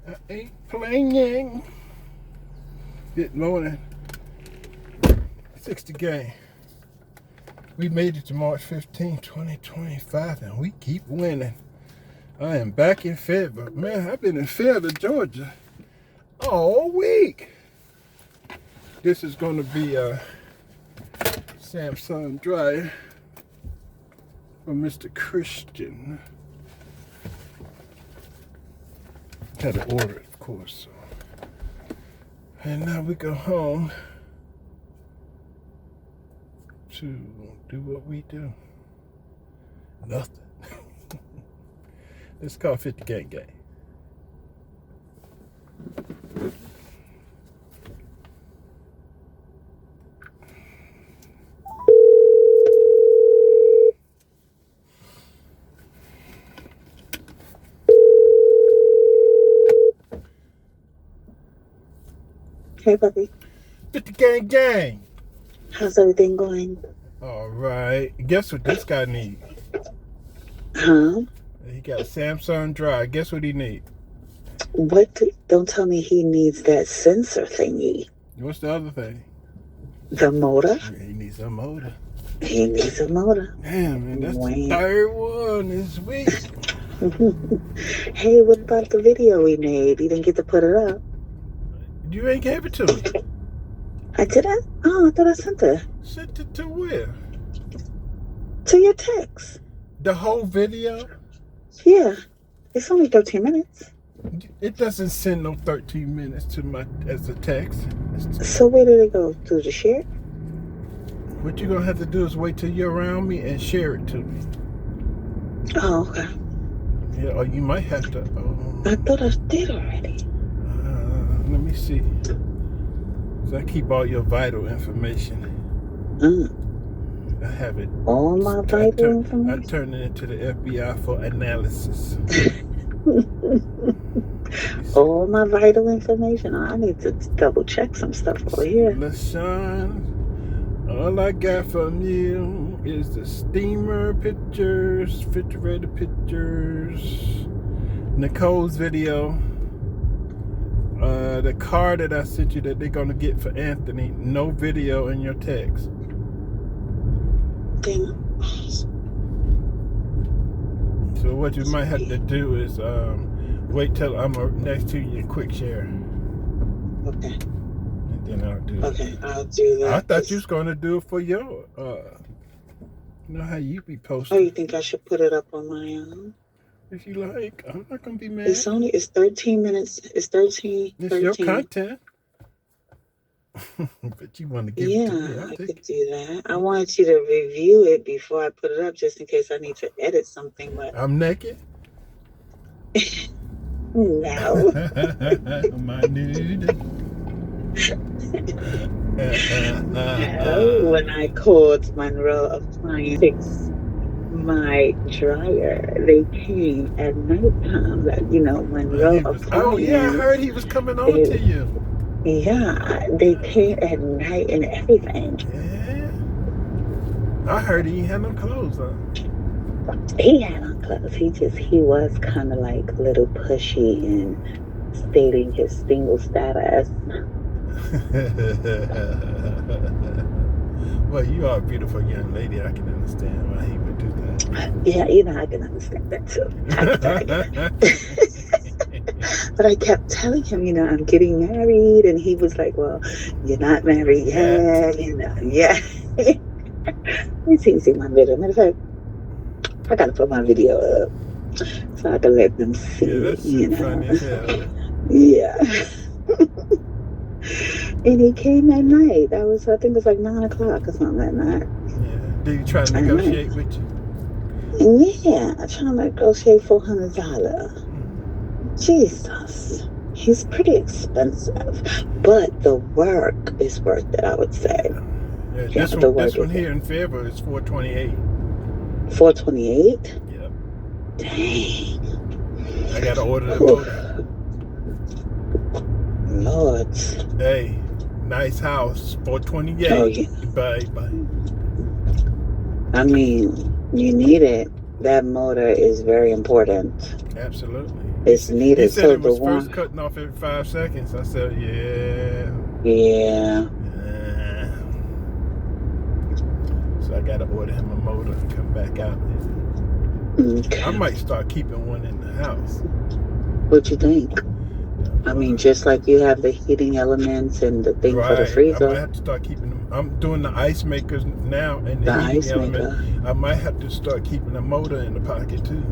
I ain't playing. Good morning. 60 game. We made it to March 15, 2025, and we keep winning. I am back in Fayetteville. Man, I've been in Fayetteville, Georgia all week. This is going to be a Samsung dryer from Mr. Christian. Had to order it, of course. And now we go home to do what we do. Nothing. It's called 50 Gang Gang. Hey, puppy. 50 Gang Gang. How's everything going? All right. Guess what this guy needs? Huh? He got a Samsung dryer. Guess what he needs? What? Don't tell me he needs that sensor thingy. What's the other thing? The motor? He needs a motor. He needs a motor. Damn, man, that's the third one this week. Hey, what about the video we made? You didn't get to put it up. You ain't gave it to me. I didn't? Oh, I thought I sent it. Sent it to where? To your text. The whole video? Yeah. It's only 13 minutes. It doesn't send no 13 minutes to my as a text. So where did it go? To the share? What you're gonna have to do is wait till you're around me and share it to me. Oh, okay. Yeah, or you might have to. I thought I did already. Let me see. So I keep all your vital information. I have it. All my vital information? I turn it into the FBI for analysis. All my vital information. I need to double check some stuff over here. LaShawn, all I got from you is the steamer pictures, refrigerator pictures, Nicole's video, the car that I sent you that they're gonna get for Anthony. No video in your text. Damn. So what you might have to do is wait till I'm next to you and quick share. Okay. And then I'll do it. Okay, I'll do that. I thought you was going to do it for your, you know how you be posting. Oh, you think I should put it up on my own? If you like, I'm not going to be mad. It's 13 minutes. It's 13. It's 13. your content. But you want to give it to me. I could do that. I wanted you to review it before I put it up, just in case I need to edit something. But I'm naked? No. My nude. When I called Monroe Appliance to fix my dryer, they came at nighttime. Like, Monroe Appliance. Oh, yeah, I heard he was coming on to you. Yeah, they came at night and everything. Yeah. I heard he had no clothes on. He had on clothes. He was kind of like a little pushy and stating his single status. Well, you are a beautiful young lady. I can understand why he would do that. Yeah, I can understand that too. But I kept telling him, I'm getting married, and he was like, "Well, you're not married yet, Yeah. Let me see my video. Matter of fact, I gotta put my video up so I can let them see. Yeah, that's funny as hell. Yeah. And he came at night. I think it was like 9 o'clock or something that night. Yeah. Did he try to negotiate with you? Yeah, I'm trying to negotiate $400. Jesus. He's pretty expensive. But the work is worth it, I would say. Yeah, this one here in Fayetteville is $428. $428? Yep. Dang. I gotta order the motor. Lord. Hey, nice house. $428. Oh, yeah. Bye. I mean, you need it. That motor is very important. Absolutely. It's needed. He said So it the was first one, cutting off every 5 seconds. I said, yeah. yeah. So I got to order him a motor and come back out. Okay. I might start keeping one in the house. What you think? I mean, just like you have the heating elements and the thing for the I freezer, might have to start keeping them. I'm doing the ice makers now and the the heating ice element. maker. I might have to start keeping a motor in the pocket too.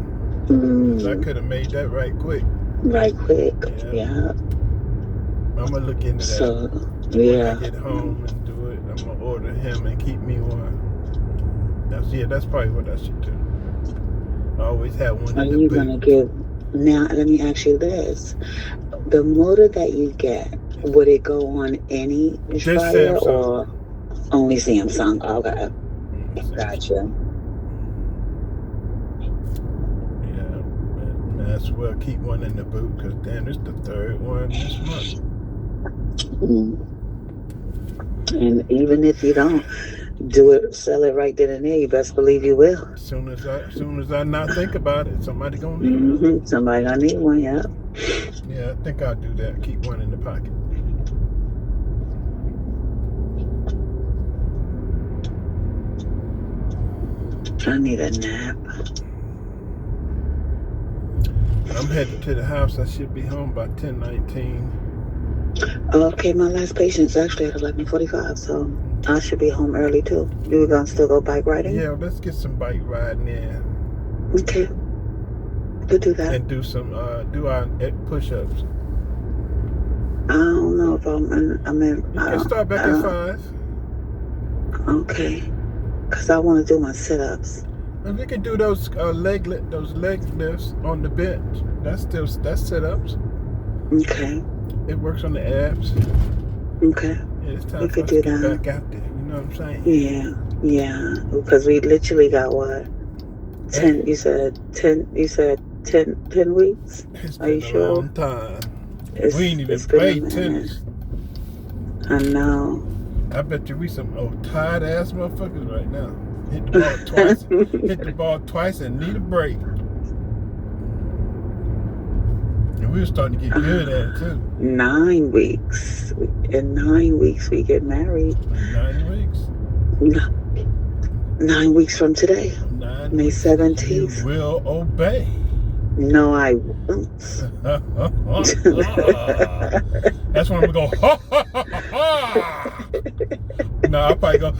So I could have made that right quick. Right quick. Yeah. I'm gonna look into that. So, When I yeah. get home and do it, I'm gonna order him and keep me one. That's probably what I should do. I always have one Are in the you boot. going to give... Now, let me ask you this. The motor that you get, would it go on any Just dryer Samsung. or only Samsung? Okay. Gotcha. Yeah, might as well keep one in the boot because damn, it's the third one this month. And even if you don't do it, sell it right then and there, you best believe you will. As soon as I not think about it, somebody gonna need one. Somebody gonna need one, yeah. Yeah, I think I'll do that. Keep one in the pocket. I need a nap. I'm headed to the house. I should be home by 10:19. Okay, my last patient's actually at 11:45, so I should be home early too. You gonna still go bike riding? Yeah, let's get some bike riding in. Okay. We'll do that. And do some do our push-ups. I don't know if I'm in. You can start back at 5. Okay. Cause I want to do my sit-ups. If you can do those leg lifts on the bench, that's sit-ups. Okay. It works on the abs. Okay. Yeah, it's time We for could us do to get that. back out there. You know what I'm saying? Yeah. Because we literally got what? 10. You said 10. You said 10 weeks. It's Are you been a sure? long time. We ain't even It's been a played minute. tennis. I know. I bet you we some tired ass motherfuckers right now. Hit the ball twice. Hit the ball twice and need a break. And we were starting to get good at it too. 9 weeks. In 9 weeks we get married. 9 weeks. 9 weeks from today. 9 May weeks. 17th. You will obey. No, I won't. That's when I'm gonna go. Ha, ha, ha, ha. No, I'll probably go.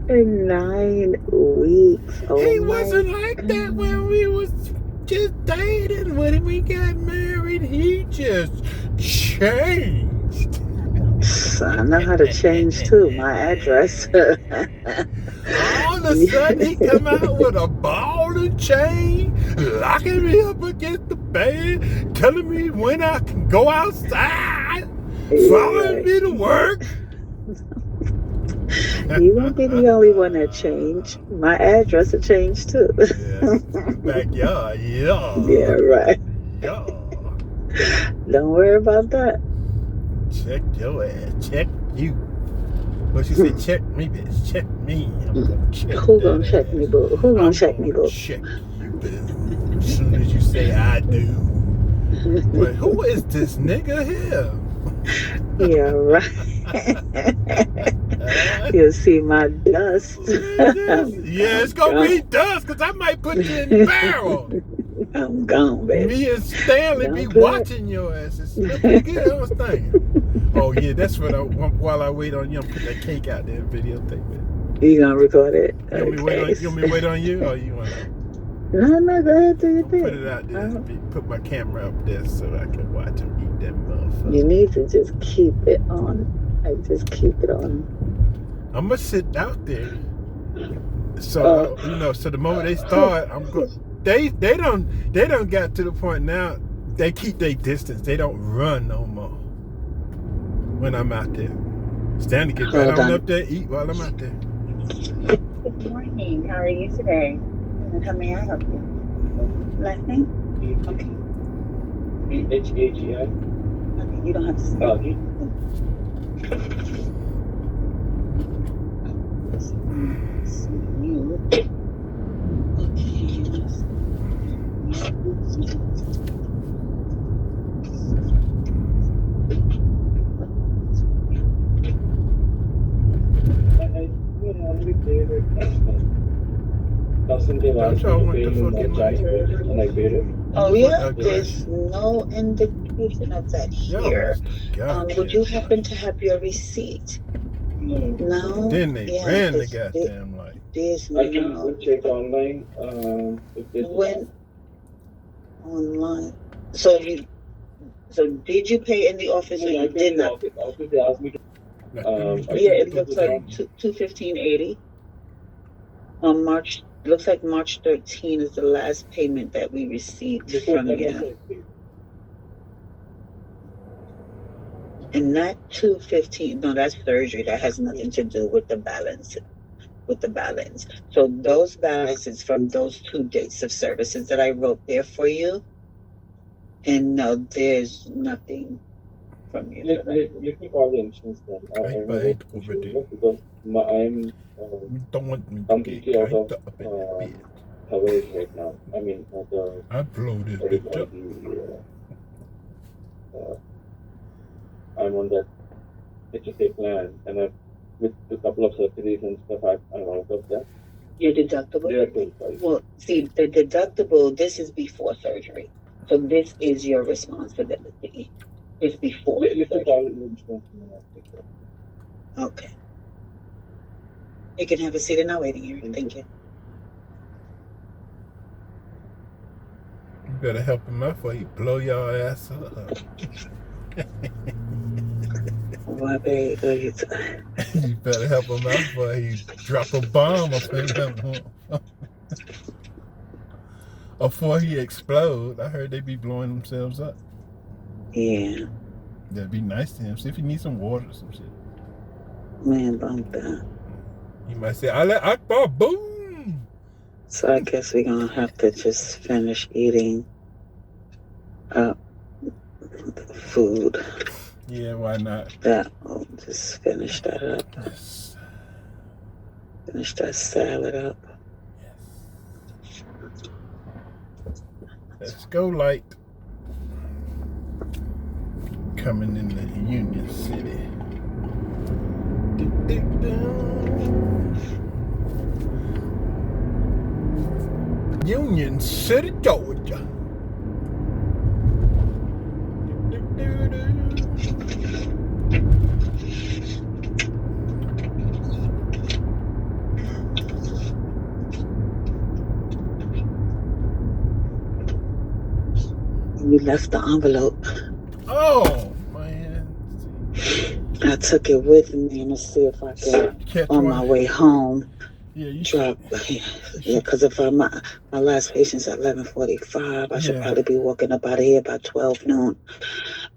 In 9 weeks. Oh, He wasn't like that when we was just dating. When we got married, he just changed. I know how to change too. My address. All of a sudden, he come out with a ball and chain, locking me up against the bed, telling me when I can go outside, following me to work. You won't be the only one that changed. My address will change too. Yeah, backyard, yeah. Yeah, right. Yeah. Don't worry about that. Check your ass. Check you. But she said, check me, bitch. Check me. I'm gonna check Who gonna that check ass. me, boo? Who gonna check me, boo? Check you, boo. As soon as you say I do. But who is this nigga here? Yeah, right. You'll see my dust. Yeah, it's gonna be dust, because I might put you in the barrel. I'm gone, baby. Me and Stanley be watching your ass. It's looking good. I was thinking. Oh yeah, that's what while I wait on you, I'm put that cake out there and videotape it. You gonna record it? You want me to wait on you, or you want to? No, go ahead, do your thing. Put it out there. Put my camera up there so I can watch him eat that motherfucker. You need to just keep it on. Like, just keep it on. I'm gonna sit out there. So so the moment they start, I'm going. They don't got to the point now. They keep their distance. They don't run no more. When I'm out there, Stanley get right on up there, eat while I'm out there. Good morning. How are you today? How may I help you? Last name? Okay. B-H-A-G-I. Okay, you don't have to say. Oh, Don't y'all want the fucking money? Oh yeah, there's no indication of that here. Would you happen to have your receipt? No. Then they ran the goddamn light. I can check online. When online. So did you pay in the office or you did not? Office they asked me to. Yeah, it looks like 215.80 on March. Looks like March 13 is the last payment that we received from you. And not 215. No, that's surgery. That has nothing to do with the balance. So those balances from those 2 dates of services that I wrote there for you. And no, there's nothing from you. Let me call the insurance then. I'm completely out of coverage right now. I mean, I blow this bitch up. I'm on that HSA plan, and with a couple of surgeries and stuff, I'm out of that. Your deductible? Yeah, well, see, the deductible, this is before surgery. So this is your responsibility. It's before. Okay. You can have a seat in our waiting area. Thank you. You better help him out before he blow your ass up. Why, baby? You better help him out before he drop a bomb up in him. Or before he explode. I heard they be blowing themselves up. Yeah. That'd be nice to him. See if he needs some water or some shit. Man, bump that. He might say, Allah Akbar, boom! So I guess we're going to have to just finish eating up the food. Yeah, why not? We'll just finish that up. Yes. Finish that salad up. Yes. Let's go, light. Coming in the Union City. Union City, Georgia. You left the envelope. Oh, man. I took it with me to see if I could, on my way home, drop. Yeah, because if my last patient's at 11:45, I should probably be walking up out of here by 12 noon.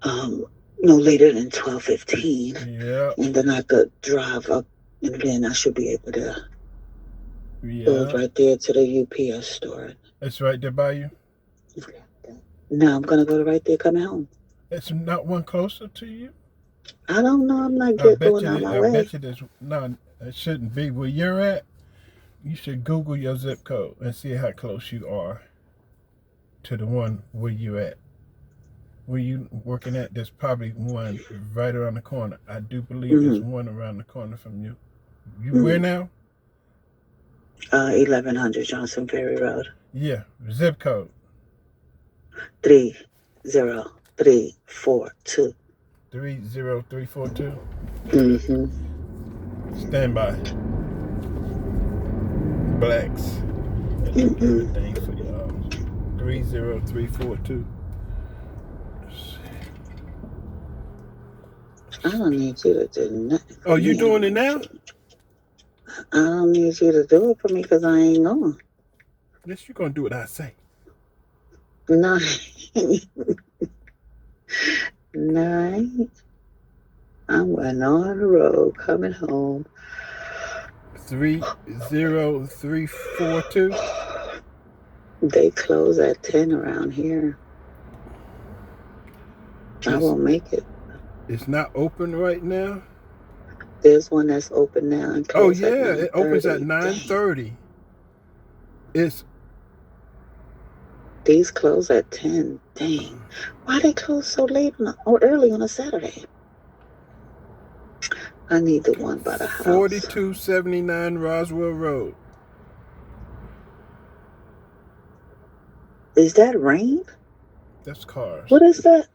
No later than 12:15. Yeah. And then I could drive up, and then I should be able to go right there to the UPS store. It's right there by you? No, I'm going to go right there coming home. It's not one closer to you? I don't know. I'm not going out my way. I bet you there's, no, it shouldn't be. Where you're at, you should Google your zip code and see how close you are to the one where you at. Where you working at, there's probably one right around the corner. I do believe there's one around the corner from you. You where now? 1100 Johnson Ferry Road. Yeah, zip code. 30342. 30342. Mm-hmm. Stand by. Blacks. Everything for y'all. 30342. I don't need you to do nothing. Oh, you doing it now? I don't need you to do it for me because I ain't going. Yes, you're going to do what I say. No. No. I'm going on the road coming home. 30342. They close at 10 around here. I won't make it. It's not open right now? There's one that's open now and Oh closed at yeah, it opens at 9:30. Dang. 9:30. It's These close at 10. Dang. Why they close so late or early on a Saturday? I need the one by the house. 4279 Roswell Road. Is that rain? That's cars. What is that?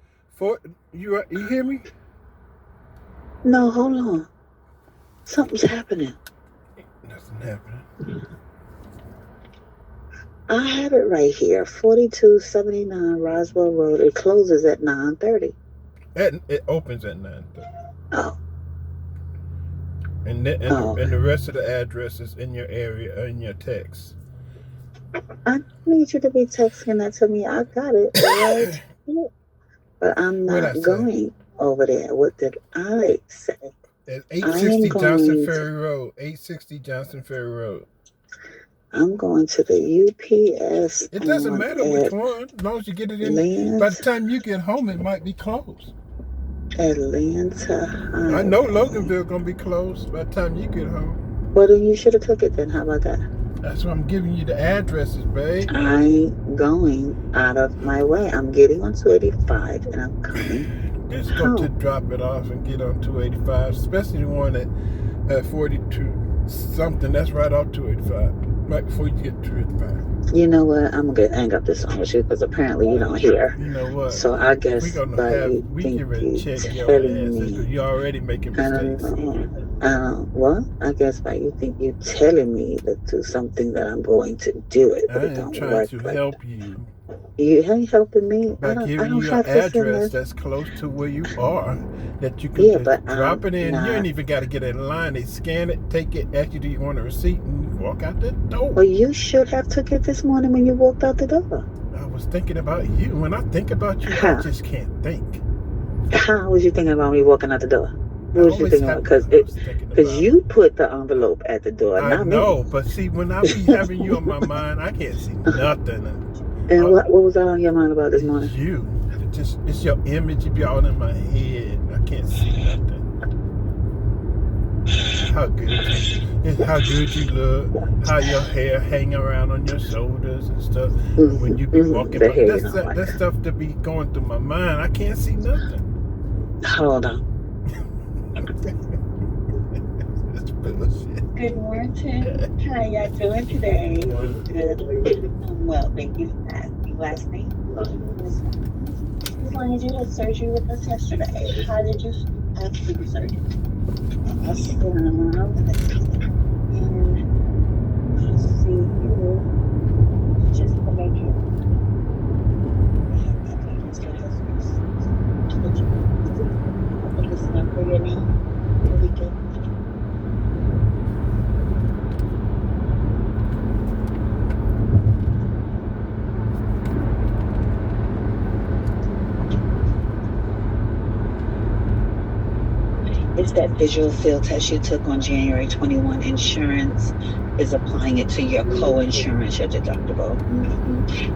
You hear me? No, hold on. Something's happening. Nothing happening. I have it right here. 4279 Roswell Road. It closes at 9:30. It opens at 9:30. Oh. And the rest of the address is in your area, in your text. I need you to be texting that to me. I got it right here. But I'm not going over there. What did I say? At 860 Johnson Ferry Road. 860 Johnson Ferry Road. I'm going to the UPS. It doesn't matter which one, as long as you get it in. By the time you get home, it might be closed. Atlanta Highway. I know Loganville gonna be closed by the time you get home. Well, then you should have took it then. How about that? That's why I'm giving you the addresses, babe. I ain't going out of my way. I'm getting on 285 and I'm coming. Just go to drop it off and get on 285, especially the one at 42 something. That's right off 285, right before you get to 285. You know what? I'm gonna hang up this song with you because apparently you don't hear. You know what? So I guess we can check your ass. You already making mistakes. Well, I guess by you think you're telling me to do something that I'm going to do it, but it don't work. I am trying to help you. You ain't helping me. By giving you an address that's close to where you are, that you can drop it in. You ain't even got to get in line. They scan it, take it, ask you, do you want a receipt, and you walk out the door. Well, you should have took it this morning when you walked out the door. I was thinking about you. When I think about you, I just can't think. How was you thinking about me walking out the door? What was you thinking about? Because you put the envelope at the door, not me. I know, but see, when I be having you on my mind, I can't see nothing. And what was on your mind about this morning? You. It's your image. You be all in my head. I can't see nothing. How good you look. How your hair hang around on your shoulders and stuff. When you be walking by. That stuff that be going through my mind. I can't see nothing. Hold on. That's bullshit. Good morning. How y'all doing today? Good. Well, thank you for asking. Last name? As long as you had surgery with us yesterday. How did you after the surgery? Awesome. And I'll see you just to make sure. Listen up for your name. Really good. It's that visual field test you took on January 21. Insurance is applying it to your co-insurance, your deductible.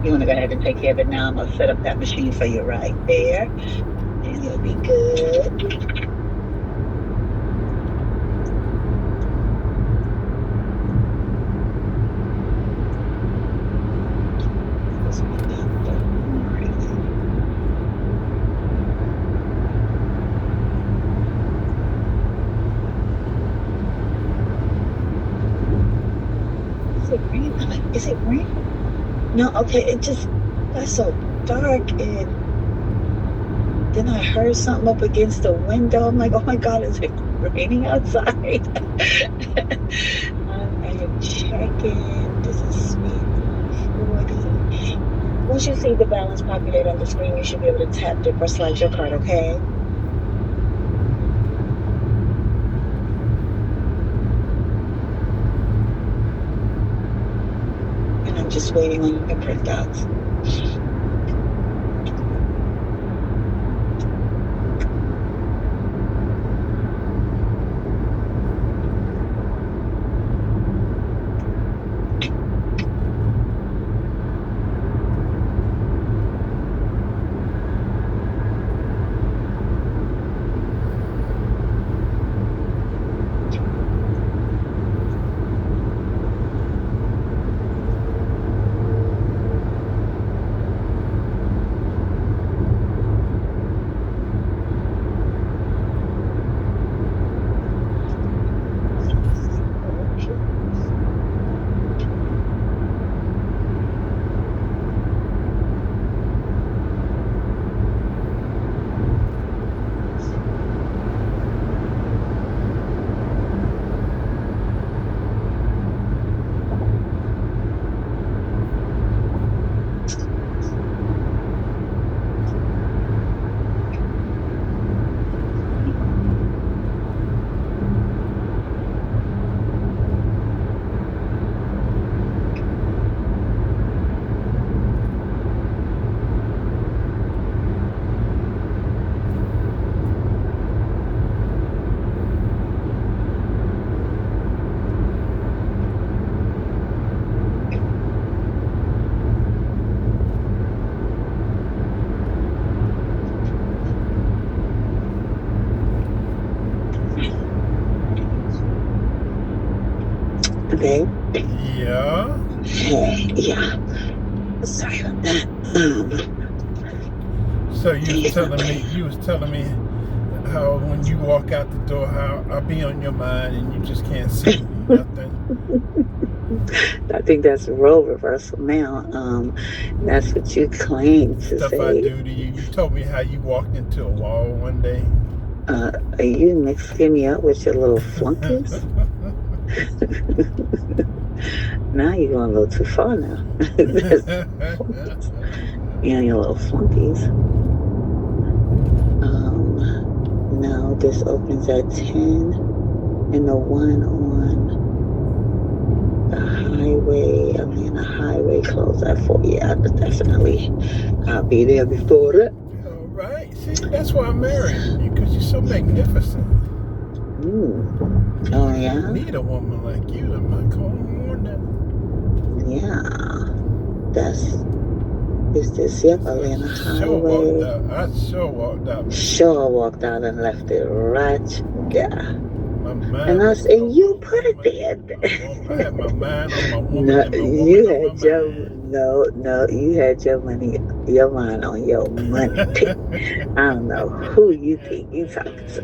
You want to go ahead and take care of it now? I'm going to set up that machine for you right there. And you'll be good. Is it rain? No, okay, it just got so dark and then I heard something up against the window. I'm like, oh my God, is it raining outside? I am checking. This is sweet. 40. Once you see the balance populate on the screen, you should be able to tap, dip, or slide your card, okay? Just waiting on your printouts. babe. Yeah. Hey, yeah. Sorry about that. So you was telling me how when you walk out the door, how I be on your mind and you just can't see nothing. I think that's role reversal now. That's what you claim to Stuff say. I do to you. You told me how you walked into a wall one day. Are you mixing me up with your little flunkies? Now you're going a little too far now. You and your little flunkies. No, this opens at 10, and the one on the highway, Atlanta Highway, closed at 4. Yeah, but definitely I'll be there before it. All right. See, that's why I'm marrying you, because you're so magnificent. Oh, yeah? I need a woman like you in my corner. Yeah. Is this, yep, Atlanta Highway. I sure walked out. Sure walked out and left it right there. My mind And was and you on put it there. I had my mind on my woman No, and my woman you on had my your mind. no, you had your mind on your money. I don't know who you think you talking to.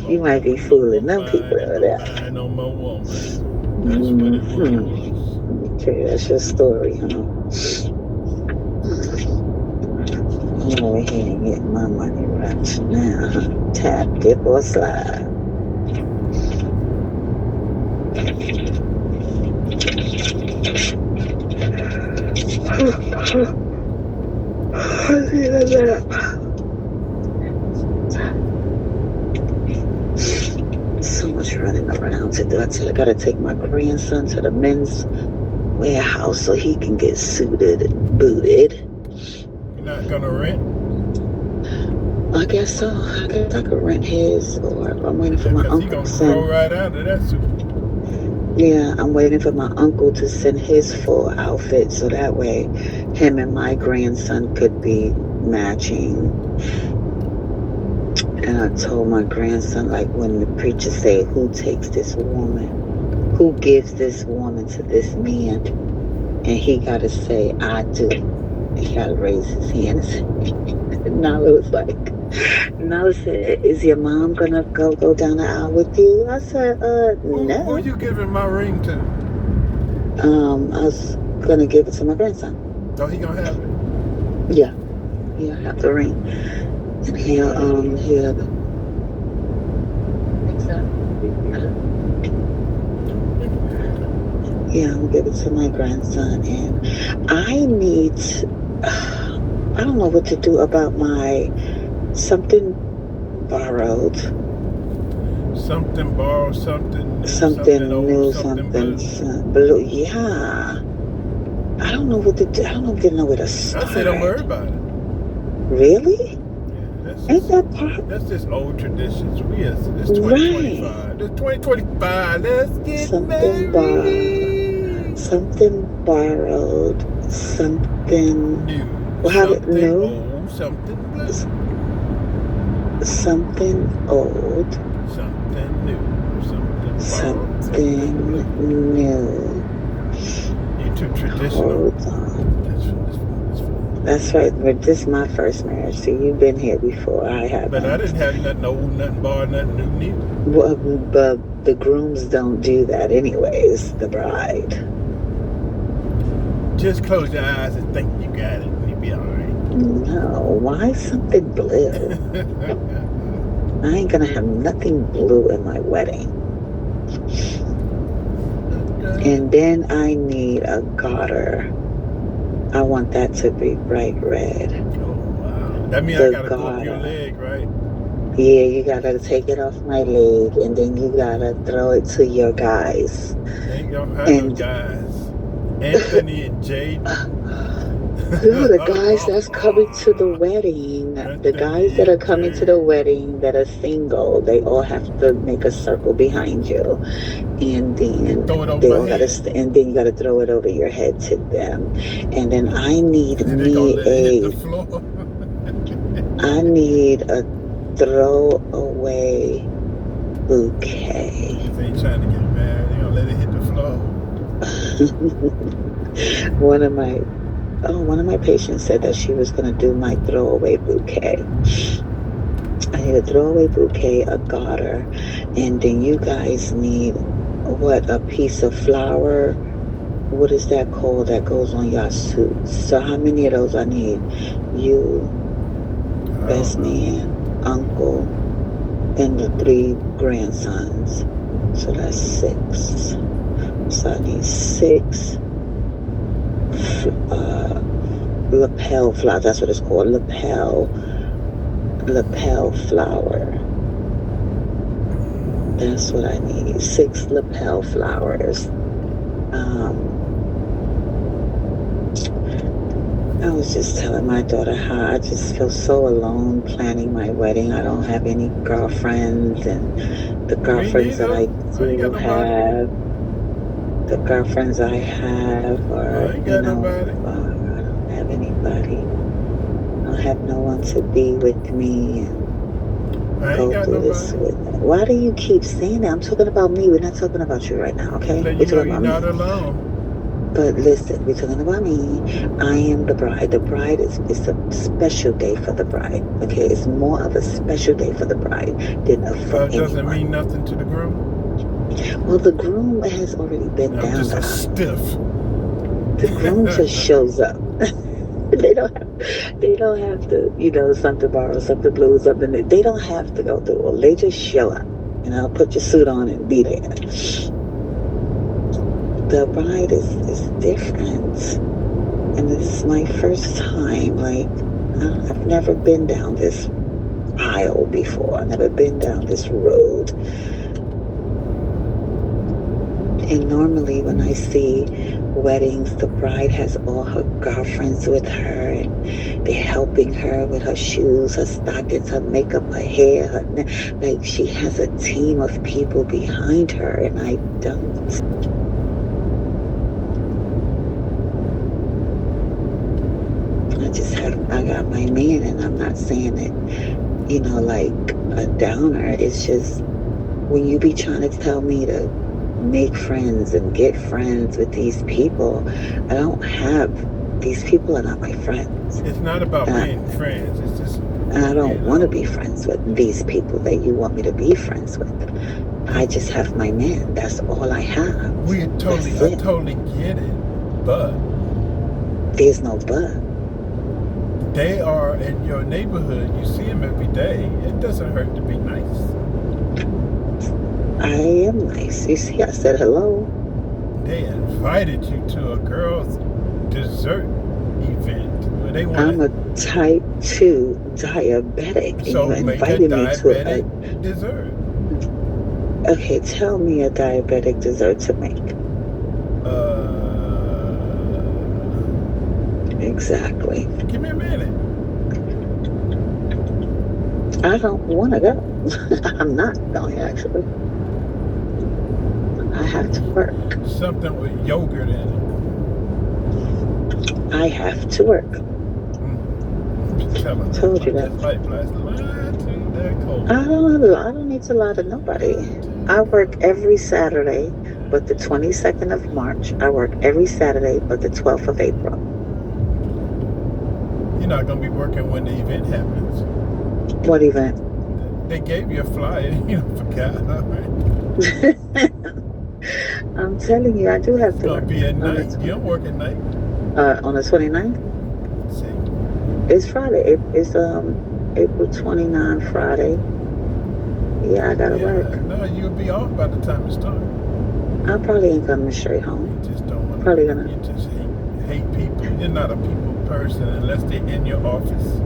You might be fooling them people over there. Mind on my woman. That's what it was. Okay, that's your story, huh? I'm over here and get my money right now. Tap, dip, or slide. So much running around to do. I gotta take my grandson to the men's warehouse so he can get suited and booted. You're not gonna rent? I guess so. I guess I could rent his, or I'm waiting for my uncle to send. Go right out of that suit. Yeah, I'm waiting for my uncle to send his full outfit so that way him and my grandson could be matching. And I told my grandson, like when the preacher say, who takes this woman? Who gives this woman to this man? And he got to say, I do. He got to raise his hands. And Nala was like, Nala said, is your mom going to go down the aisle with you? I said, no. Who you giving my ring to? I was going to give it to my grandson. Oh, he going to have it? Yeah. He'll have the ring. And he'll yeah, I'm gonna give it to my grandson. And I don't know what to do about my something borrowed. Something borrowed, something new, something blue. Yeah. I don't know what to do. I don't even know where to start. I say don't worry about it. Really? Ain't that part? That's just old traditions. It's 2025. Right. It's 2025. Let's get married. Something borrowed. Something new. Something new. Old, something blue. Something old. Something new. Something new. You're too traditional. Hold on. That's right. But this is my first marriage, so you've been here before. I haven't. But I didn't have nothing old, nothing borrowed, nothing new. Well, but the grooms don't do that anyways, the bride. Just close your eyes and think you got it and you'll be all right. No, why something blue? I ain't gonna have nothing blue in my wedding. And then I need a garter. I want that to be bright red. Oh, wow. That means I gotta go up your leg, right? Yeah, you gotta take it off my leg, and then you gotta throw it to your guys. There you go. I know guys. Anthony and Jade. No, the guys that's coming to the wedding. The guys that are coming to the wedding that are single, they all have to make a circle behind you, and then they all gotta, and then you gotta throw it over your head to them, and then I need I need a throwaway bouquet. They ain't trying to get married. They gonna let it One of my patients said that she was going to do my throwaway bouquet. I need a throwaway bouquet, a garter, and then you guys need a piece of flour. What is that called that goes on your suits? So how many of those I need? You, best man, uncle, and the 3 grandsons. So that's 6. So I need 6 lapel flour. That's what it's called. Lapel flour. That's what I need. 6 lapel flowers. I was just telling my daughter how I just feel so alone planning my wedding. I don't have any girlfriends, and the girlfriends that I do have, the girlfriends I have are, I don't have anybody. I don't have no one to be with me and go through this with me. Why do you keep saying that? I'm talking about me. We're not talking about you right now, okay? We're talking about me. You're not alone. But listen, we're talking about me. I am the bride. The bride is a special day for the bride. Okay, it's more of a special day for the bride than for anyone. It doesn't mean nothing to the groom? Well, the groom has already been down. Just a stiff. The groom just shows up. They don't have to, something borrow, something blue, something. They don't have to go through all. They just show up. Put your suit on and be there. The bride is different, and it's my first time. Like, I've never been down this aisle before. I've never been down this road. And normally when I see weddings, the bride has all her girlfriends with her, and they're helping her with her shoes, her stockings, her makeup, her hair. Like, she has a team of people behind her, and I don't. I got my man, and I'm not saying it, like a downer. It's just when you be trying to tell me to make friends and get friends with these people, I don't have, these people are not my friends. It's not about being friends. It's just, and I don't want to be friends with these people that you want me to be friends with. I just have my man. That's all I have. I totally get it, but there's no but. They are in your neighborhood. You see them every day. It doesn't hurt to be nice. I am nice. You see, I said hello. They invited you to a girl's dessert event where they want. I'm a type 2 diabetic. So you make invited a me diabetic to a dessert. Okay, tell me a diabetic dessert to make. Exactly. Give me a minute. I don't want to go. I'm not going, actually. I have to work. Something with yogurt in it. I have to work. Told you that. I don't need to lie to nobody. I work every Saturday but the 22nd of March. I work every Saturday but the 12th of April. You're not going to be working when the event happens. What event? They gave you a flyer and you forgot. I'm telling you, I do have to work. It's going to be at night. You don't work at night. On the 29th? See. It's Friday. It's April 29, Friday. Yeah, I gotta work. No, you'll be off by the time it starts. I probably ain't coming straight home. You just don't want to. You just hate people. You're not a people person unless they're in your office.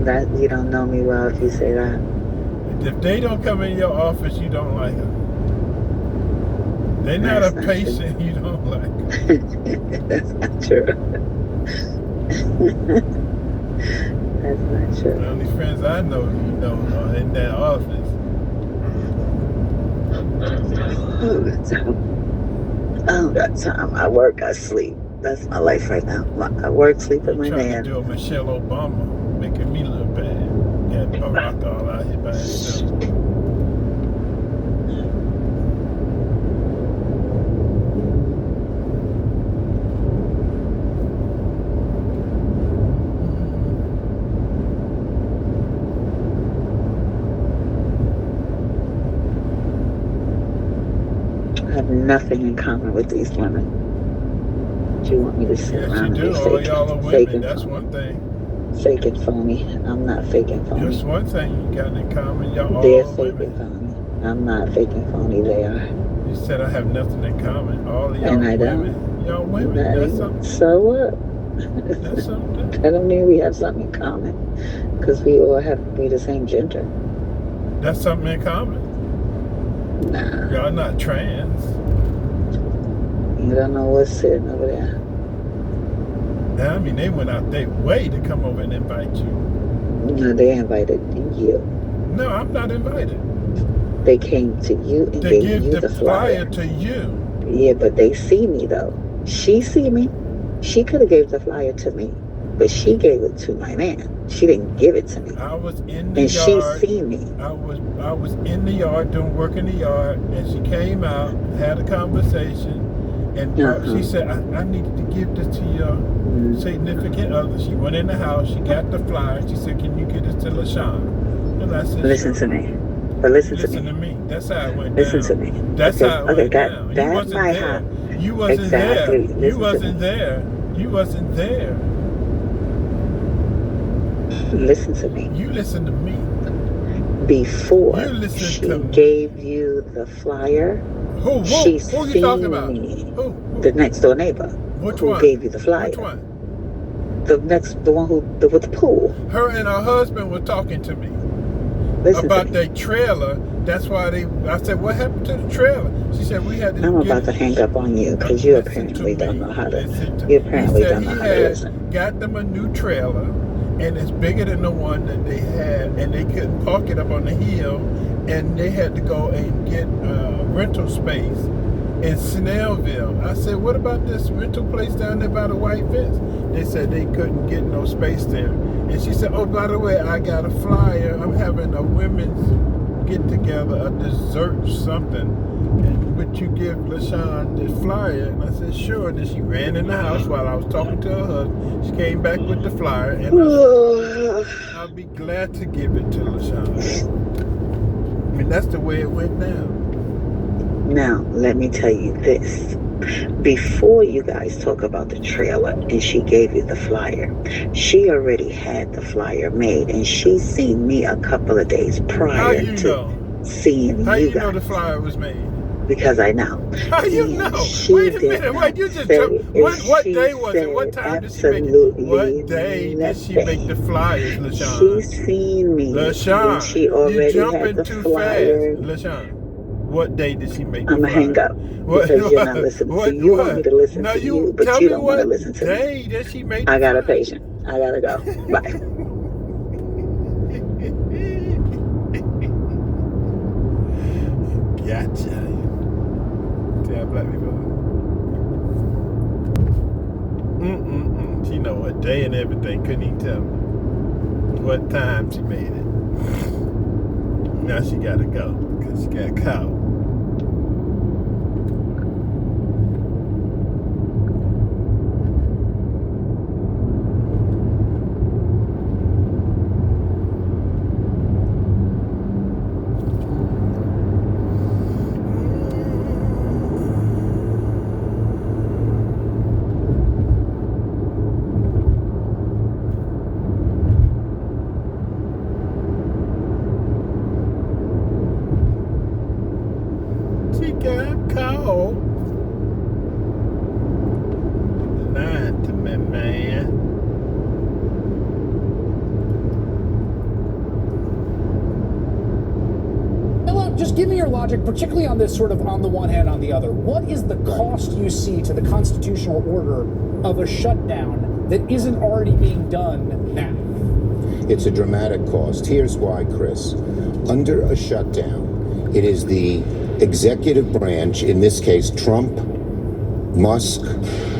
That you don't know me well if you say that. If they don't come in your office, you don't like them. They're not a patient you don't like. That's not true. That's not true. The only friends I know are in that office. I don't got time. I work, I sleep. That's my life right now. I work, sleep with my man. Trying to do a Michelle Obama, making me look bad. Got Barack all out here by himself. nothing in common with these women. Do you want me to sit Yes, you around and do. be All y'all are fake women. and That's phony? one thing. Fake and phony. I'm not fake and phony. Just one thing you got in common. Y'all They're all fake women. and phony. I'm not fake and phony. They are. You said I have nothing in common. All of y'all And I women. don't. Y'all women. That's something. So what? That's something. That don't mean we have something in common. Because we all have to be the same gender. That's something in common. Nah. Y'all not trans. You don't know what's sitting over there. Now, I mean, they went out their way to come over and invite you. No, they invited you. No, I'm not invited. They came to you and They gave you give the flyer. to you. Yeah, but they see me though. She see me. She could have gave the flyer to me, but she gave it to my man. She didn't give it to me. I was in the And yard. she see me. I was in the yard doing work in the yard, and she came out, had a conversation, and she said, I needed to give this to your significant other. She went in the house, she got the flyer, she said, can you get this to LaShawn? And I said, Listen sure. to me. But listen to me. That's how it went Listen down. to me. That's how it went down. That You wasn't might there. have. You wasn't Exactly. there. You Listen to wasn't me. there. You wasn't there. Listen to me. You listen to me. Before You listen she to me. gave you the flyer, Who she you talking about? me. Who? The next door neighbor. Which who one? gave you the flyer. Which one? The one with the pool. Her and her husband were talking to me. Listen about to me. their trailer. That's why I said, what happened to the trailer? She said, we had to I'm about to hang up on you because you apparently don't know how to. You apparently don't know how to listen. Got them a new trailer, and it's bigger than the one that they had, and they couldn't park it up on the hill, and they had to go and get rental space in Snellville. I said, what about this rental place down there by the white fence? They said they couldn't get no space there. And she said, oh, by the way, I got a flyer. I'm having a women's get-together, a dessert something. And would you give LaShawn the flyer? And I said, sure. And then she ran in the house while I was talking to her husband. She came back with the flyer. And I said, I'll be glad to give it to LaShawn. I mean, that's the way it went down. Now, let me tell you this. Before you guys talk about the trailer and she gave you the flyer, she already had the flyer made, and she's seen me a couple of days prior to seeing How you you know guys. the flyer was made? Because I know. How you know? Wait a minute. Wait, you just what day was it? What time did she make it? What day did she make the flyers, LaShawn? She's seen me. LaShawn, she already you had jumping the too flyer. fast. LaShawn, what day did she make the I'm flyer? going to hang up because you're not listening. So you want me to listen to you, but you don't want to listen to me. Day did she make I got a patient. I got to go. Bye. Gotcha. Tell black people. She know what day and everything. Couldn't even tell me what time she made it. Now she gotta go because she got caught. She got caught. Lying to me, man. Just give me your logic, particularly on this sort of on the one hand, on the other. What is the cost you see to the constitutional order of a shutdown that isn't already being done now? It's a dramatic cost. Here's why, Chris. Under a shutdown, it is the executive branch, in this case Trump, Musk,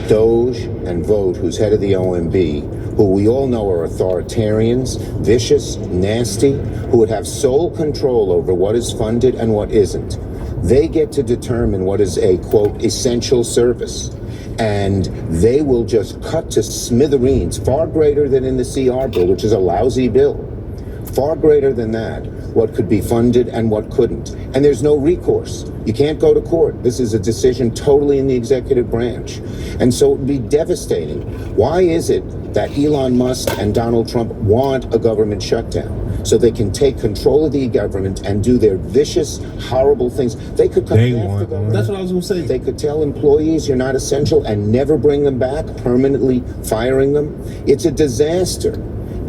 Doge, and Vogt, who's head of the OMB, who we all know are authoritarians, vicious, nasty, who would have sole control over what is funded and what isn't. They get to determine what is a, quote, essential service. And they will just cut to smithereens, far greater than in the CR bill, which is a lousy bill. Far greater than that, what could be funded and what couldn't. And there's no recourse. You can't go to court. This is a decision totally in the executive branch. And so it would be devastating. Why is it that Elon Musk and Donald Trump want a government shutdown? So they can take control of the government and do their vicious, horrible things. They could cut half the government. That's what I was going to say. They could tell employees you're not essential and never bring them back, permanently firing them. It's a disaster.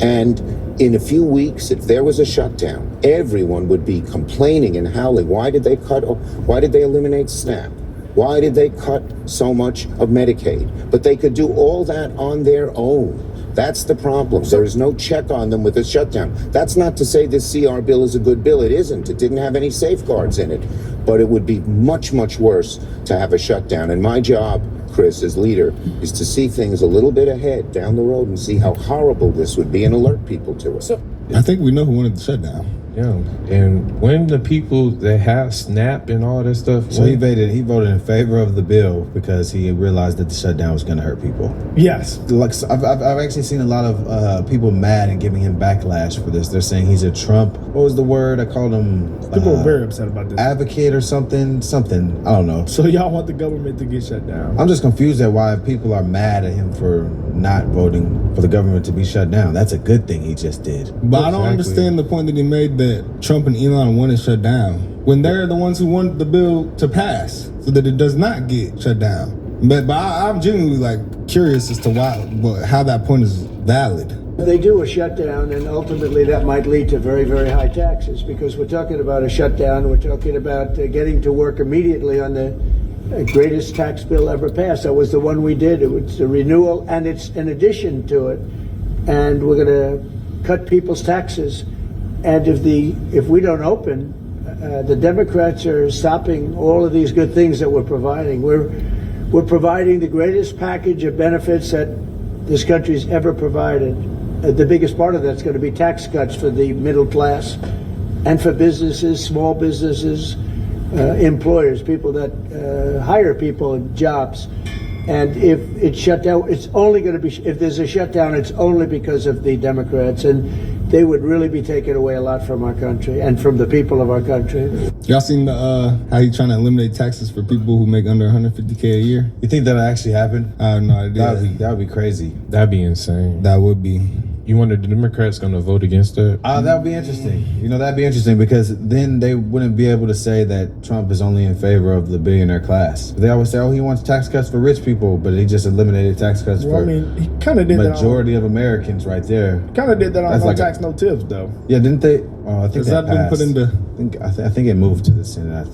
And in a few weeks, if there was a shutdown, everyone would be complaining and howling. Why did they eliminate SNAP? Why did they cut so much of Medicaid? But they could do all that on their own. That's the problem. There is no check on them with a shutdown. That's not to say this CR bill is a good bill. It isn't. It didn't have any safeguards in it. But it would be much, much worse to have a shutdown. And my job, Chris, as leader, is to see things a little bit ahead down the road and see how horrible this would be and alert people to it. So, I think we know who wanted the shutdown. Yeah, and when the people that have SNAP and all that stuff, so he voted in favor of the bill because he realized that the shutdown was going to hurt people. Yes, like I've actually seen a lot of people mad and giving him backlash for this. They're saying he's a Trump. What was the word? I called him. People are very upset about this. Advocate or something. I don't know. So y'all want the government to get shut down? I'm just confused at why people are mad at him for not voting for the government to be shut down. That's a good thing he just did. But I don't understand the point that he made that Trump and Elon want it shut down when they're the ones who want the bill to pass so that it does not get shut down. But I'm genuinely curious as to how that point is valid. They do a shutdown, and ultimately that might lead to very, very high taxes, because we're talking about a shutdown. We're talking about getting to work immediately on the greatest tax bill ever passed. That was the one we did. It was a renewal, and it's an addition to it. And we're going to cut people's taxes. And if we don't open, the Democrats are stopping all of these good things that we're providing. We're providing the greatest package of benefits that this country's ever provided. The biggest part of that's going to be tax cuts for the middle class and for businesses, small businesses, employers, people that hire people in jobs. And if it's shut down, it's only going to be, if there's a shutdown, it's only because of the Democrats. And they would really be taking away a lot from our country and from the people of our country. Y'all seen how he's trying to eliminate taxes for people who make under $150K a year? You think that'll actually happen? I have no idea. That would be crazy. That'd be insane. That would be. You wonder the Democrats going to vote against that? That would be interesting. That'd be interesting because then they wouldn't be able to say that Trump is only in favor of the billionaire class. They always say, oh, he wants tax cuts for rich people, but he just eliminated tax cuts for he kind of did majority of Americans right there. Kind of did that on No Tax, No Tips, though. Yeah, didn't they? I think that been put into. I think it moved to the Senate.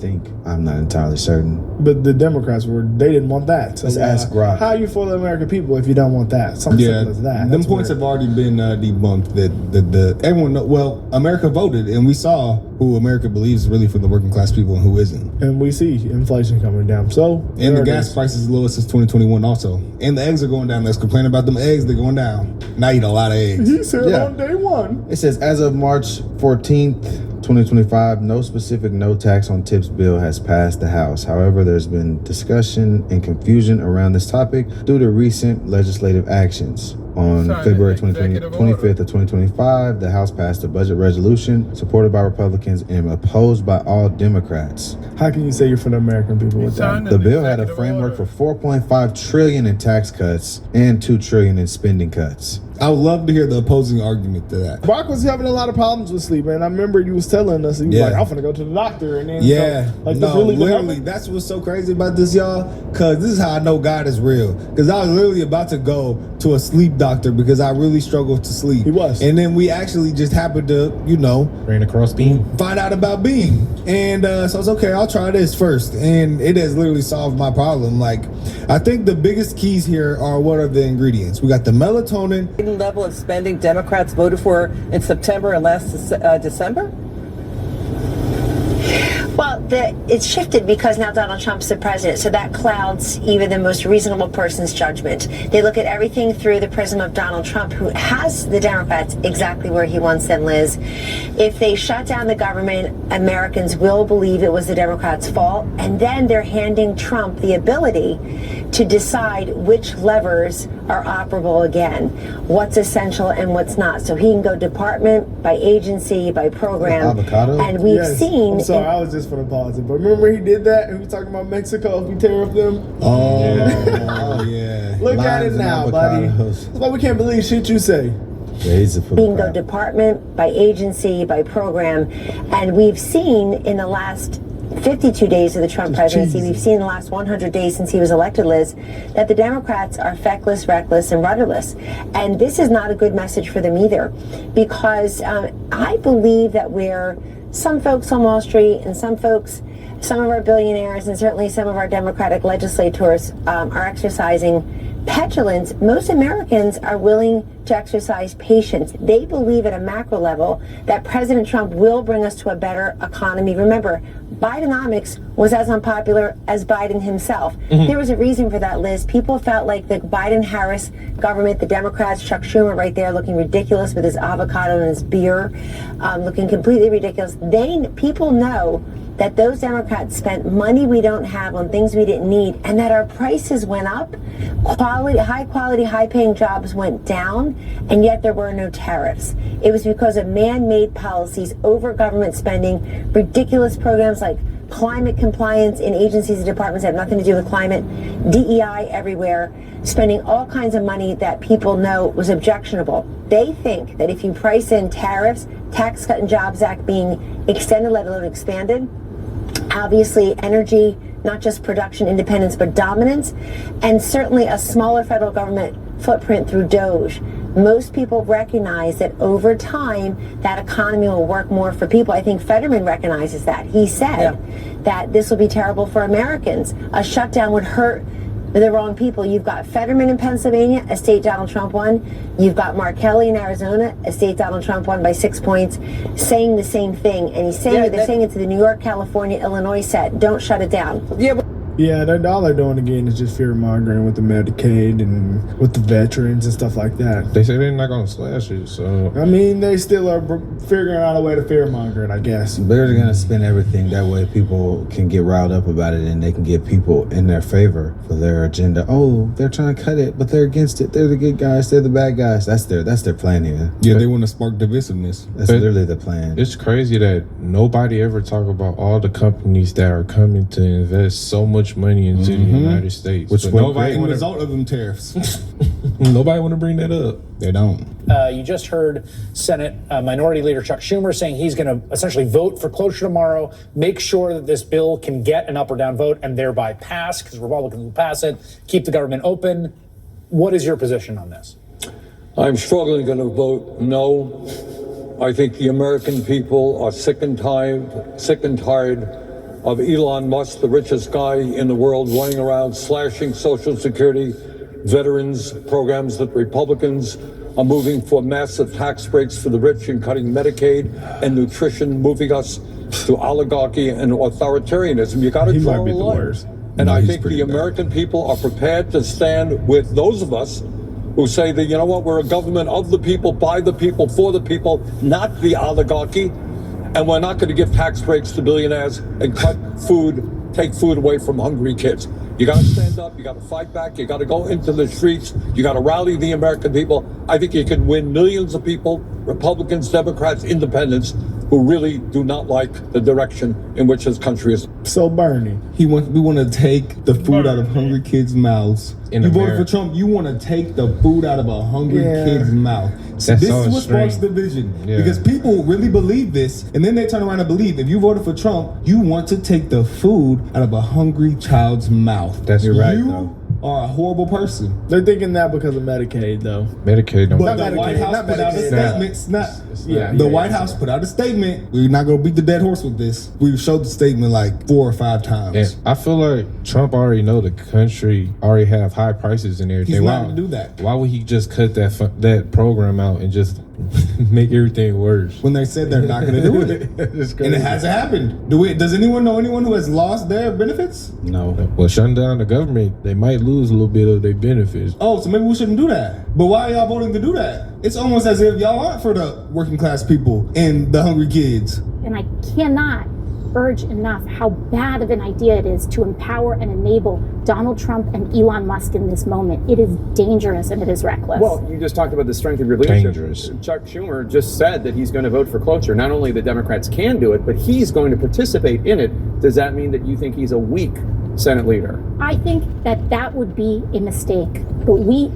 I'm not entirely certain. But the Democrats they didn't want that. So let's ask Rock. How are you for the American people if you don't want that? Something simple as that. Them points have already been debunked. That everyone America voted, and we saw who America believes is really for the working class people and who isn't. And we see inflation coming down. And the gas price is the lowest since 2021 also. And the eggs are going down. Let's complain about them eggs. They're going down. And I eat a lot of eggs. He said on day one. It says as of March 14th, 2025, no specific no tax on tips bill has passed the House. However, there's been discussion and confusion around this topic due to recent legislative actions. On February 25th of 2025, the House passed a budget resolution supported by Republicans and opposed by all Democrats. How can you say you're for the American people with that? The bill had a framework for $4.5 trillion in tax cuts and $2 trillion in spending cuts. I would love to hear the opposing argument to that. Barack was having a lot of problems with sleep, and I remember you was telling us, he was like, I'm gonna go to the doctor. And then literally, that's what's so crazy about this, y'all, because this is how I know God is real. Because I was literally about to go to a sleep doctor because I really struggled to sleep. He was. And then we actually just happened to, ran across Beam. Find out about Beam. And so I was okay, I'll try this first. And it has literally solved my problem. I think the biggest keys here are what are the ingredients? We got the melatonin. Level of spending Democrats voted for in September and last December? Well, it's shifted because now Donald Trump's the president, so that clouds even the most reasonable person's judgment. They look at everything through the prism of Donald Trump, who has the Democrats exactly where he wants them, Liz. If they shut down the government, Americans will believe it was the Democrats' fault, and then they're handing Trump the ability to decide which levers are operable again, what's essential and what's not. So he can go department by agency by program. Avocado? And we've seen. I'm sorry, I was just going to pause it. But remember he did that? And we were talking about Mexico if we tariff them? Oh, yeah. Look at it now, buddy. That's why we can't believe shit you say. Yeah, he's a We can go department by agency by program, and we've seen in the last 52 days of the Trump presidency, we've seen in the last 100 days since he was elected, Liz, that the Democrats are feckless, reckless, and rudderless. And this is not a good message for them either, because I believe that where some folks on Wall Street and some of our billionaires and certainly some of our Democratic legislators are exercising petulance, most Americans are willing to exercise patience. They believe at a macro level that President Trump will bring us to a better economy. Remember, Bidenomics was as unpopular as Biden himself. There was a reason for that, Liz. People felt like the Biden-Harris government, the Democrats, Chuck Schumer right there looking ridiculous with his avocado and his beer, looking completely ridiculous. People know that those Democrats spent money we don't have on things we didn't need, and that our prices went up, high quality, high paying jobs went down, and yet there were no tariffs. It was because of man-made policies, over government spending, ridiculous programs like climate compliance in agencies and departments that have nothing to do with climate, DEI everywhere, spending all kinds of money that people know was objectionable. They think that if you price in tariffs, Tax Cut and Jobs Act being extended, let alone expanded, obviously energy, not just production independence, but dominance, and certainly a smaller federal government footprint through DOGE. Most people recognize that over time, that economy will work more for people. I think Fetterman recognizes that. He said that this will be terrible for Americans. A shutdown would hurt the wrong people. You've got Fetterman in Pennsylvania, a state Donald Trump won. You've got Mark Kelly in Arizona, a state Donald Trump won by 6 points, saying the same thing. And he's saying they're saying it to the New York, California, Illinois set. Don't shut it down. Yeah, all they're doing again is just fear mongering with the Medicaid and with the veterans and stuff like that. They say they're not going to slash it, so. I mean, they still are figuring out a way to fear monger it, I guess. They're going to spend everything. That way people can get riled up about it and they can get people in their favor for their agenda. Oh, they're trying to cut it, but they're against it. They're the good guys. They're the bad guys. That's their plan here. Yeah, they want to spark divisiveness. That's literally the plan. It's crazy that nobody ever talk about all the companies that are coming to invest so much money into the United States. Which will be a result of them tariffs. Nobody want to bring that up. They don't. You just heard Senate Minority Leader Chuck Schumer saying he's going to essentially vote for cloture tomorrow, make sure that this bill can get an up or down vote and thereby pass, because Republicans will pass it, keep the government open. What is your position on this? I'm strongly going to vote no. I think the American people are sick and tired of Elon Musk, the richest guy in the world, running around slashing Social Security, veterans programs that Republicans are moving for massive tax breaks for the rich and cutting Medicaid and nutrition, moving us to oligarchy and authoritarianism. You got to draw a line. And I think the American people are prepared to stand with those of us who say that, you know what, we're a government of the people, by the people, for the people, not the oligarchy. And we're not going to give tax breaks to billionaires and take food away from hungry kids. You got to stand up. You got to fight back. You got to go into the streets. You got to rally the American people. I think you can win millions of people, Republicans, Democrats, independents, who really do not like the direction in which this country is. So Bernie, we want to take the food out of hungry kids' mouths. You voted for Trump. You want to take the food out of a hungry kid's mouth. So this is what sparks division. Because people really believe this, and then they turn around and believe if you voted for Trump, you want to take the food out of a hungry child's mouth. That's right, you though. Are a horrible person. They're thinking that because of Medicaid, though. Medicaid don't. But the White House put out a statement. The White House put out a statement. We're not going to beat the dead horse with this. We showed the statement like 4 or 5 times. And I feel like Trump already know the country already have high prices and everything. He's not going to do that. Why would he just cut that program out and just make everything worse? When they said they're not going to do it. And it hasn't happened. Does anyone know anyone who has lost their benefits? No. Well, shutting down the government, they might lose a little bit of their benefits. Oh, so maybe we shouldn't do that. But why are y'all voting to do that? It's almost as if y'all aren't for the working class people and the hungry kids. And I cannot urge enough how bad of an idea it is to empower and enable Donald Trump and Elon Musk in this moment. It is dangerous and it is reckless. Well, you just talked about the strength of your leadership. Dangerous. Chuck Schumer just said that he's going to vote for cloture. Not only the Democrats can do it, but he's going to participate in it. Does that mean that you think he's a weak Senate leader? I think that would be a mistake. But we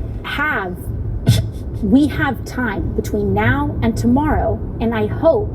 have time between now and tomorrow, and I hope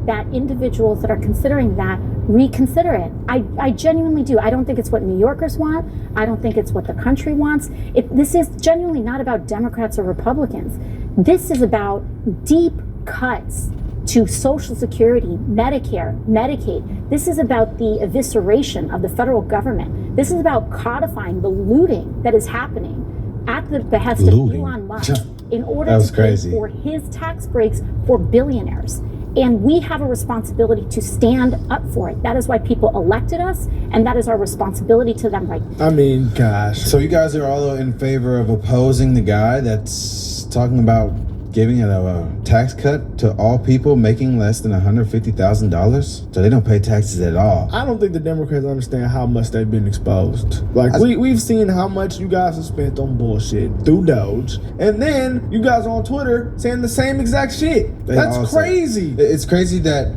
that individuals that are considering that reconsider it. I genuinely do. I don't think it's what New Yorkers want. I don't think it's what the country wants. This is genuinely not about Democrats or Republicans. This is about deep cuts to Social Security, Medicare, Medicaid. This is about the evisceration of the federal government. This is about codifying the looting that is happening at the behest of Elon Musk in order to pay for his tax breaks for billionaires. And we have a responsibility to stand up for it. That is why people elected us, and that is our responsibility to them right now. I mean, gosh. So you guys are all in favor of opposing the guy that's talking about giving a tax cut to all people making less than $150,000, so they don't pay taxes at all. I don't think the Democrats understand how much they've been exposed. Like, we've seen how much you guys have spent on bullshit through Doge, and then you guys are on Twitter saying the same exact shit. That's crazy. It's crazy that,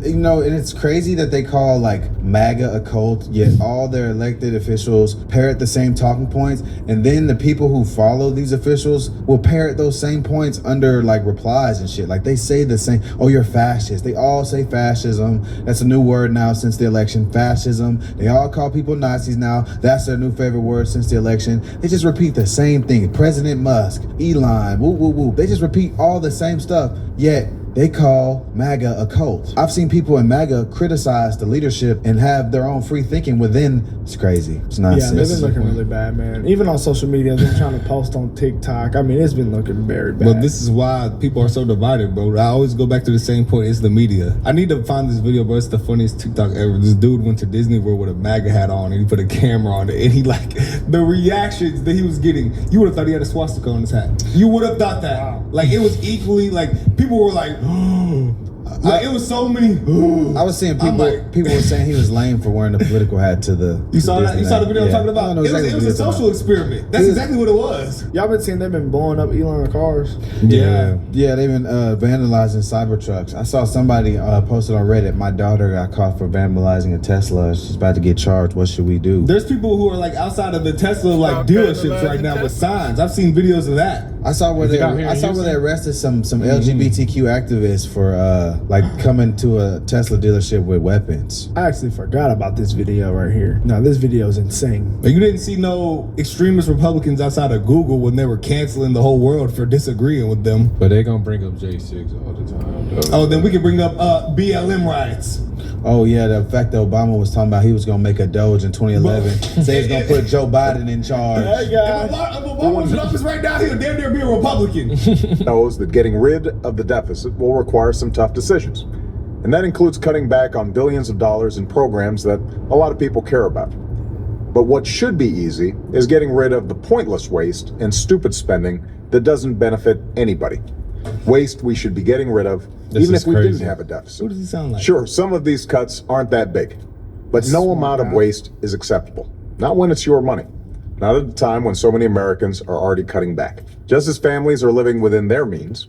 you know, and it's crazy that they call like MAGA a cult, yet all their elected officials parrot the same talking points, and then the people who follow these officials will parrot those same points under like replies and shit. Like they say the same, oh, you're fascist. They all say fascism. That's a new word now since the election, fascism. They all call people Nazis now. That's their new favorite word since the election. They just repeat the same thing. President Musk, Elon, woo, woo, woo. They just repeat all the same stuff, yet they call MAGA a cult. I've seen people in MAGA criticize the leadership and have their own free thinking within. It's crazy. It's nonsense. Yeah, they've been looking really bad, man. Even on social media, they're trying to post on TikTok. I mean, it's been looking very bad. But this is why people are so divided, bro. I always go back to the same point. It's the media. I need to find this video, bro. It's the funniest TikTok ever. This dude went to Disney World with a MAGA hat on and he put a camera on it, and he like the reactions that he was getting. You would have thought he had a swastika on his hat. You would have thought that. Wow. Like it was equally like people were like, like it was so many. I was seeing people. People were saying he was lame for wearing a political hat to the. You saw that? You saw the video I'm talking about? Exactly it was a social experiment. That's exactly what it was. Y'all been seeing they've been blowing up Elon cars. Yeah, they've been vandalizing Cybertrucks. I saw somebody posted on Reddit. My daughter got caught for vandalizing a Tesla. She's about to get charged. What should we do? There's people who are like outside of the Tesla like dealerships right now with signs. I've seen videos of that. I saw where they arrested some LGBTQ activists for like coming to a Tesla dealership with weapons. I actually forgot about this video right here. No, this video is insane. Like, you didn't see no extremist Republicans outside of Google when they were canceling the whole world for disagreeing with them. But they gonna bring up J6 all the time, though. Oh, then we can bring up BLM riots. Oh yeah, the fact that Obama was talking about he was gonna make a Doge in 2011. Say he's gonna put Joe Biden in charge. Hey guys, if Obama was in office right now, he'll damn near be a Republican. Knows that getting rid of the deficit will require some tough decisions. And that includes cutting back on billions of dollars in programs that a lot of people care about. But what should be easy is getting rid of the pointless waste and stupid spending that doesn't benefit anybody. Waste we should be getting rid of, even if we didn't have a deficit. What does he sound like? Sure, some of these cuts aren't that big, but no amount of waste is acceptable. Not when it's your money. Not at a time when so many Americans are already cutting back. Just as families are living within their means,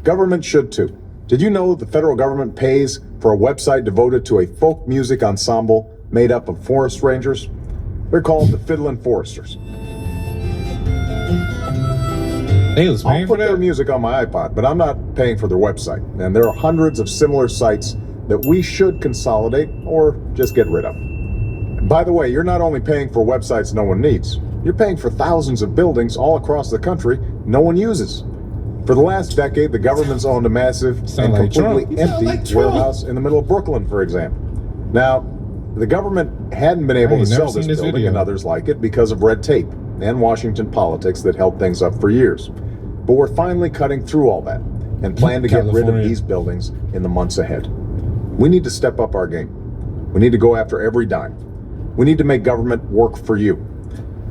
government should too. Did you know the federal government pays for a website devoted to a folk music ensemble made up of forest rangers? They're called the Fiddlin' Foresters. I'll put their music on my iPod, but I'm not paying for their website. And there are hundreds of similar sites that we should consolidate or just get rid of. And by the way, you're not only paying for websites no one needs, you're paying for thousands of buildings all across the country no one uses. For the last decade, the government's owned a massive and completely empty warehouse in the middle of Brooklyn, for example. Now, the government hadn't been able to sell this building and others like it because of red tape and Washington politics that held things up for years. But we're finally cutting through all that and plan to get rid of these buildings in the months ahead. We need to step up our game. We need to go after every dime. We need to make government work for you.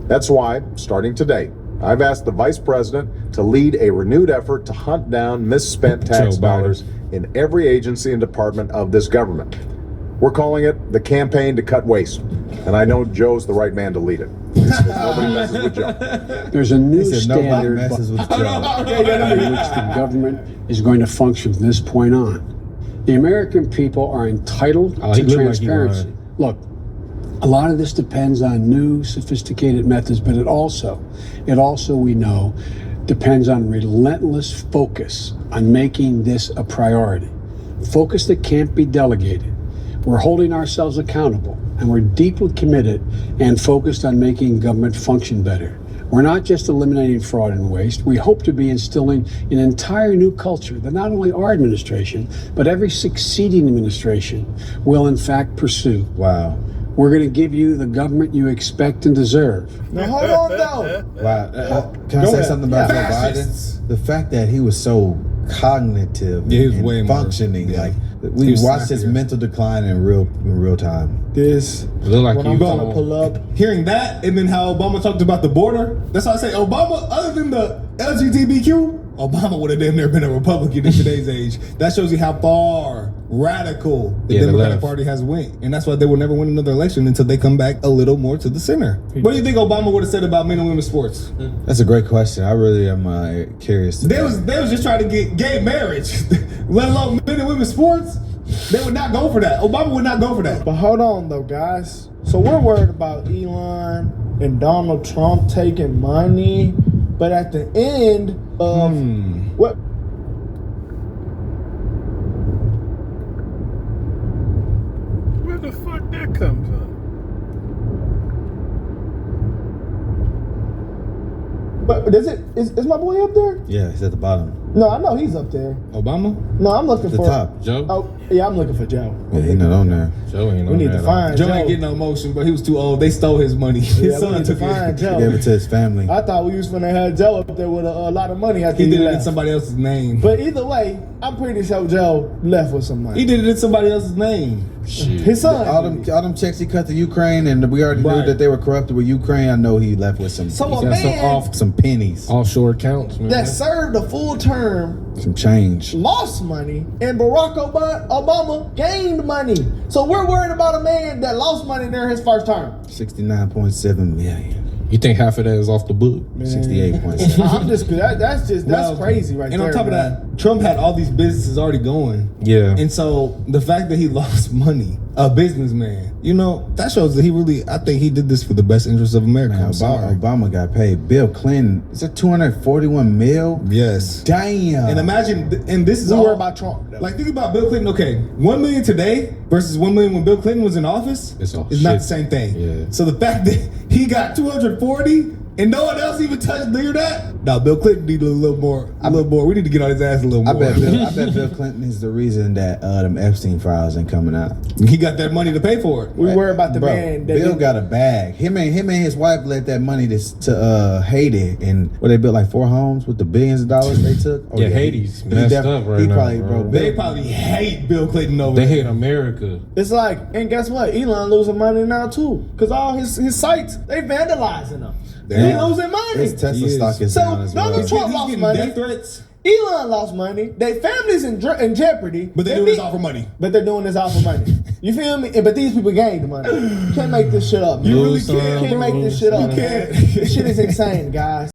That's why, starting today, I've asked the Vice President to lead a renewed effort to hunt down misspent tax dollars in every agency and department of this government. We're calling it the campaign to cut waste. And I know Joe's the right man to lead it. Nobody messes with Joe. There's a new He said nobody standard messes with Joe. in which the government is going to function from this point on. The American people are entitled to transparency. Look, a lot of this depends on new, sophisticated methods, but it also, we know, depends on relentless focus on making this a priority. Focus that can't be delegated. We're holding ourselves accountable, and we're deeply committed and focused on making government function better. We're not just eliminating fraud and waste. We hope to be instilling an entire new culture that not only our administration, but every succeeding administration will in fact pursue. Wow. We're going to give you the government you expect and deserve. Now hold on though. Wow. Can I say something about Joe Biden? The fact that he was so cognitive he was and way more, functioning, like we watched his mental decline in real time. This look like when you I'm gonna pull up. Hearing that, and then how Obama talked about the border. That's why I say Obama, other than the LGBTQ, Obama would have damn near been a Republican in today's age. That shows you how far radical the Democratic Party has went. And that's why they will never win another election until they come back a little more to the center. What do you think Obama would have said about men and women's sports? That's a great question. I really am curious. They was just trying to get gay marriage, let alone men and women's sports. They would not go for that. Obama would not go for that. But hold on though, guys. So we're worried about Elon and Donald Trump taking money, but at the end of what? Where the fuck that come from? But is my boy up there? Yeah, he's at the bottom. No, I know he's up there. Obama? No, I'm looking The for top. Joe? Oh, yeah, I'm looking for Joe. Yeah, he's not on there. Joe ain't on We need there to find Joe Joe. ain't getting no motion, but he was too old. They stole his money. His Yeah, we son need to took find it. Joe. Gave it to his family. I thought we was gonna have Joe up there with a lot of money after He did it in left. somebody else's name. But either way, I'm pretty sure Joe left with some money. He did it in somebody else's name. His son. All them checks he cut to Ukraine, and we already knew that they were corrupted with Ukraine. I know he left with some. So he a got man some pennies, offshore accounts, man. that served a full term, some change. lost money, and Barack Obama gained money. So we're worried about a man that lost money during his first term. 69.7 million. You think half of that is off the book? 68.7. I'm just that's crazy right and there. on top of that, Trump had all these businesses already going. Yeah. And so the fact that he lost money, a businessman, that shows that I think he did this for the best interest of America. Man, Obama got paid. Bill Clinton, is it 241 mil? Yes. Damn. And imagine, and this is We all worry about Trump, though. Like, think about Bill Clinton. Okay, 1 million today versus 1 million when Bill Clinton was in office is not the same thing. Yeah. So the fact that he got 240 and no one else even touched near that. No, Bill Clinton need a little more. We need to get on his ass a little more. I bet Bill Clinton is the reason that them Epstein files ain't coming out. He got that money to pay for it. We worry about the man that Bill got a bag. Him and his wife led that money to Haiti, and they built like 4 homes with the billions of dollars they took. Yeah, Haiti's messed up right now. They probably hate Bill Clinton over there. They hate America. It's like, and guess what? Elon losing money now too, because all his sites they vandalizing them. He losing money. His Tesla stock is down as well. Donald Trump lost money. Death threats. Elon lost money. Their families in jeopardy. But they're doing this all for money. But they're doing this all for money. You feel me? But these people gained money. You can't make this shit up. You really can't. Can't make this shit up. You can't. This shit is insane, guys.